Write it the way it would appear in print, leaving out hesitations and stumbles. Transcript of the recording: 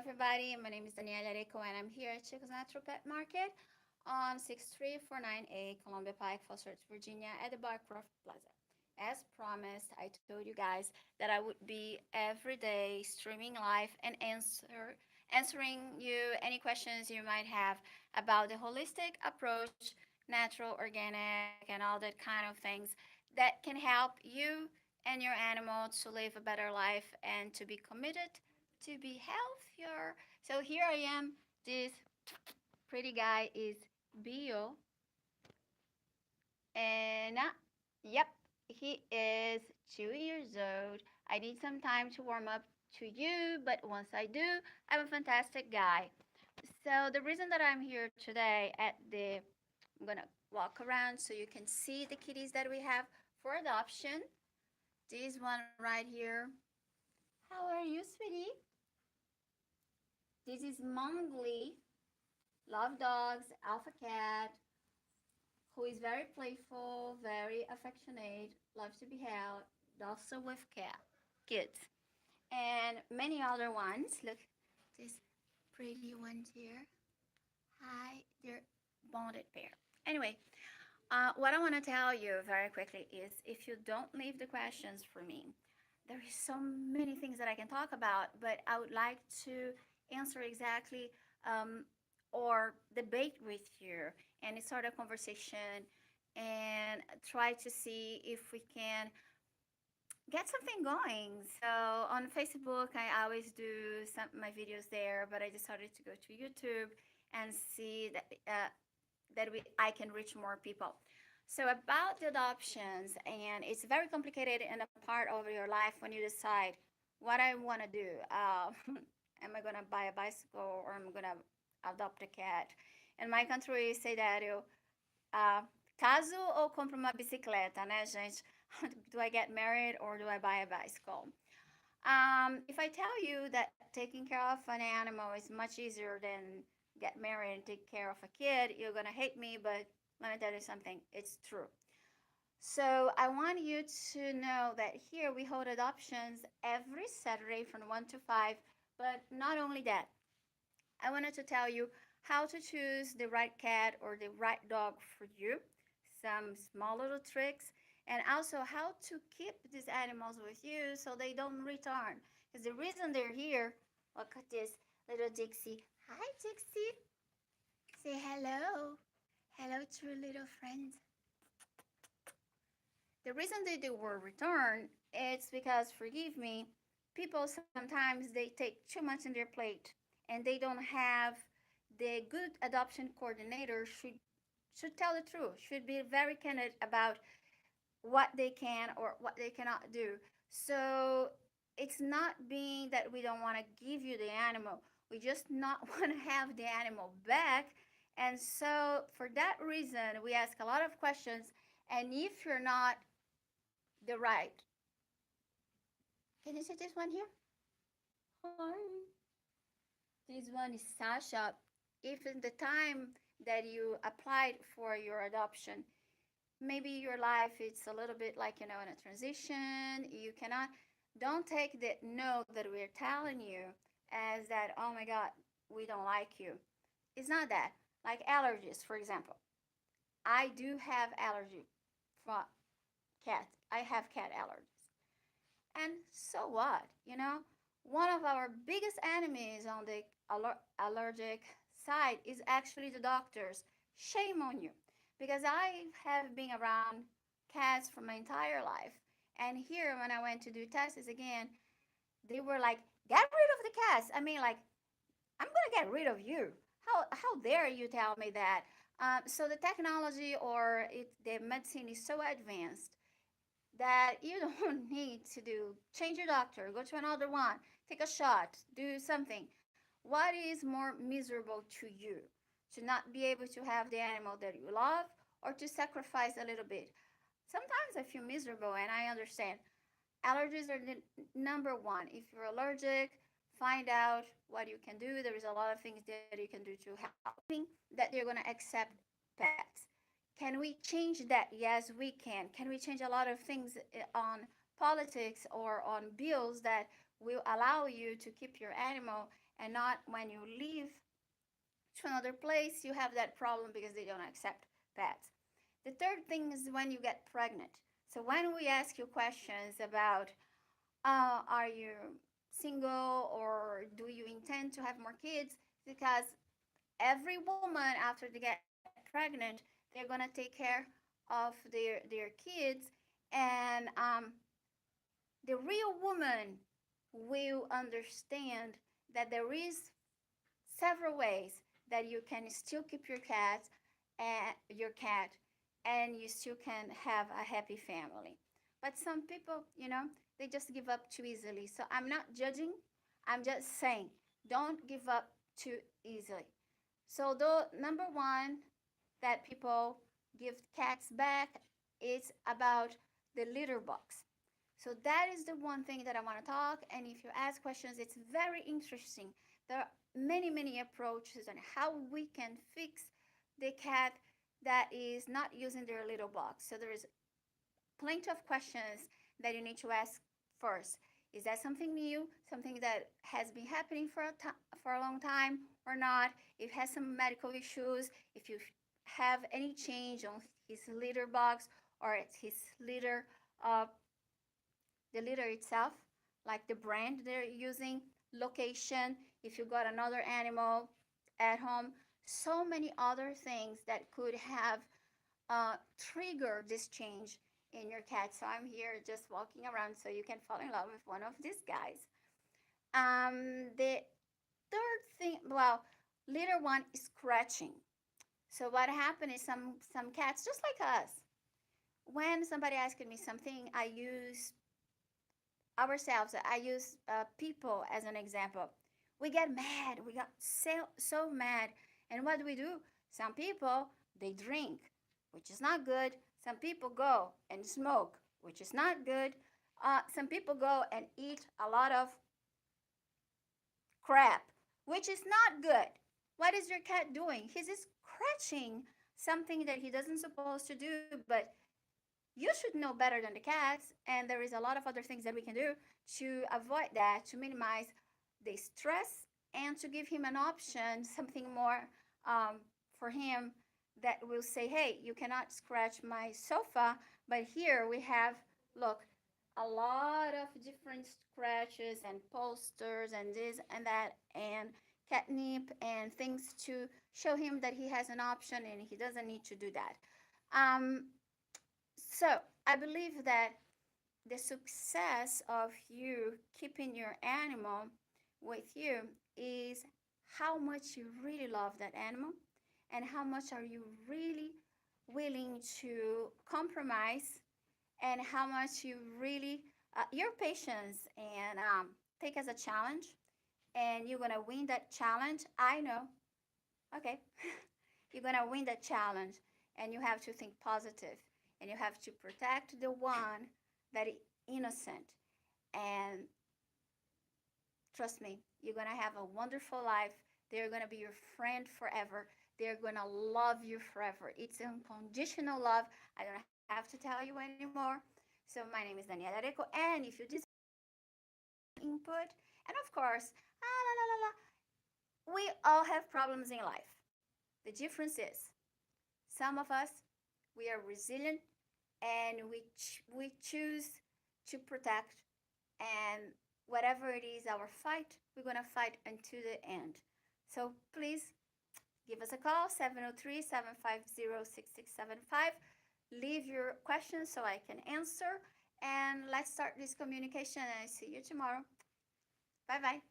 everybody. My name is Daniela Areco, and I'm here at Chico's Natural Pet Market on 6349A Columbia Pike, Falls Virginia, at the Barcroft Plaza. As promised, I told you guys that I would be every day streaming live and answering you any questions you might have about the holistic approach, natural, organic, and all that kind of things that can help you and your animal to live a better life and to be committed to be healthier. So here I am. This pretty guy is Bio, and yep, he is 2 years old. I need some time to warm up to you, but once I do, I'm a fantastic guy. So the reason that I'm here today I'm gonna walk around so you can see the kitties that we have for adoption. This one right here. How are you, sweetie? This is Mongly, love dogs, alpha cat, who is very playful, very affectionate, loves to be held, also with kids, and many other ones. Look, these pretty ones here. Hi, they're bonded pair. Anyway, what I want to tell you very quickly is if you don't leave the questions for me, there is so many things that I can talk about, but I would like to answer exactly um, or debate with you and start a conversation and try to see if we can get something going. So on Facebook, I always do my videos there, but I decided to go to YouTube and see that I can reach more people. So about the adoptions, and it's very complicated in a part of your life when you decide what I want to do. Am I gonna buy a bicycle or am I gonna adopt a cat? In my country, say that eu caso ou compro uma bicicleta, né, gente? Do I get married or do I buy a bicycle? If I tell you that taking care of an animal is much easier than get married and take care of a kid, you're gonna hate me, but let me tell you something, it's true. So I want you to know that here we hold adoptions every Saturday from 1 to 5, but not only that, I wanted to tell you how to choose the right cat or the right dog for you, some small little tricks, and also how to keep these animals with you so they don't return. Because the reason they're here, look at this little Dixie. Hi, Dixie. Say hello. Hello, true little friend. The reason they do were return, it's because, forgive me, people sometimes they take too much on their plate and they don't have the good adoption coordinator should tell the truth, should be very candid about what they can or what they cannot do. So it's not being that we don't want to give you the animal. We just not want to have the animal back. And so for that reason, we ask a lot of questions. And if you're not the right, can you see this one here? Hi. This one is Sasha. If in the time that you applied for your adoption, maybe your life it's a little bit like in a transition, you cannot don't take the no that we're telling you as that, oh my god, we don't like you. It's not that. Like allergies, for example, I do have allergy for cats. I have cat allergies. And so what? One of our biggest enemies on the allergic side is actually the doctors. Shame on you. Because I have been around cats for my entire life. And here, when I went to do tests again, they were like, get rid of the cats. I mean, like, I'm going to get rid of you. How dare you tell me that? So the technology or the medicine is so advanced that you don't need to do change your doctor, go to another one, take a shot, do something. What is more miserable to you? To not be able to have the animal that you love or to sacrifice a little bit? Sometimes I feel miserable and I understand. Allergies are the number one. If you're allergic, find out what you can do. There is a lot of things that you can do to help that you're going to accept pets. Can we change that? Yes, we can. Can we change a lot of things on politics or on bills that will allow you to keep your animal, and not when you leave to another place you have that problem because they don't accept pets. The third thing is when you get pregnant. So when we ask you questions about are you single or do you intend to have more kids, because every woman after they get pregnant they're gonna take care of their kids, and the real woman will understand that there is several ways that you can still keep your cat and you still can have a happy family. But some people, they just give up too easily. So I'm not judging, I'm just saying don't give up too easily. So the number one that people give cats back is about the litter box. So that is the one thing that I want to talk. And if you ask questions, it's very interesting. There are many, many approaches on how we can fix the cat that is not using their little box. So there is plenty of questions that you need to ask first. Is that something new, something that has been happening for a long time or not? If it has some medical issues, if you have any change on his litter box or his litter, uh, the litter itself, like the brand they're using, location, if you got another animal at home, so many other things that could have triggered this change in your cat. So I'm here just walking around so you can fall in love with one of these guys. The third thing, well, litter one is scratching. So what happened is some cats, just like us, when somebody asked me something, I use ourselves. I use people as an example. We get mad. We got so mad. And what do we do? Some people, they drink, which is not good. Some people go and smoke, which is not good. Some people go and eat a lot of crap, which is not good. What is your cat doing? He's scratching something that he doesn't supposed to do, but you should know better than the cats, and there is a lot of other things that we can do to avoid that, to minimize the stress, and to give him an option, something more for him that will say, hey, you cannot scratch my sofa, but here we have, look, a lot of different scratches and posters and this and that and catnip and things to show him that he has an option and he doesn't need to do that. Um, so I believe that the success of you keeping your animal with you is how much you really love that animal and how much are you really willing to compromise, and how much you really your patience and take as a challenge, and you're gonna win that challenge. I know, okay. You're gonna win that challenge, and you have to think positive, and you have to protect the one that is innocent. And trust me, you're gonna have a wonderful life. They're gonna be your friend forever. They're gonna love you forever. It's unconditional love. I don't have to tell you anymore. So my name is Daniela Areco, and if you desire input, and of course, la la la la, we all have problems in life. The difference is, some of us, we are resilient, and we choose to protect, and whatever it is our fight, we're going to fight until the end. So please give us a call, 703-750-6675. Leave your questions so I can answer, and let's start this communication, and I see you tomorrow. Bye bye.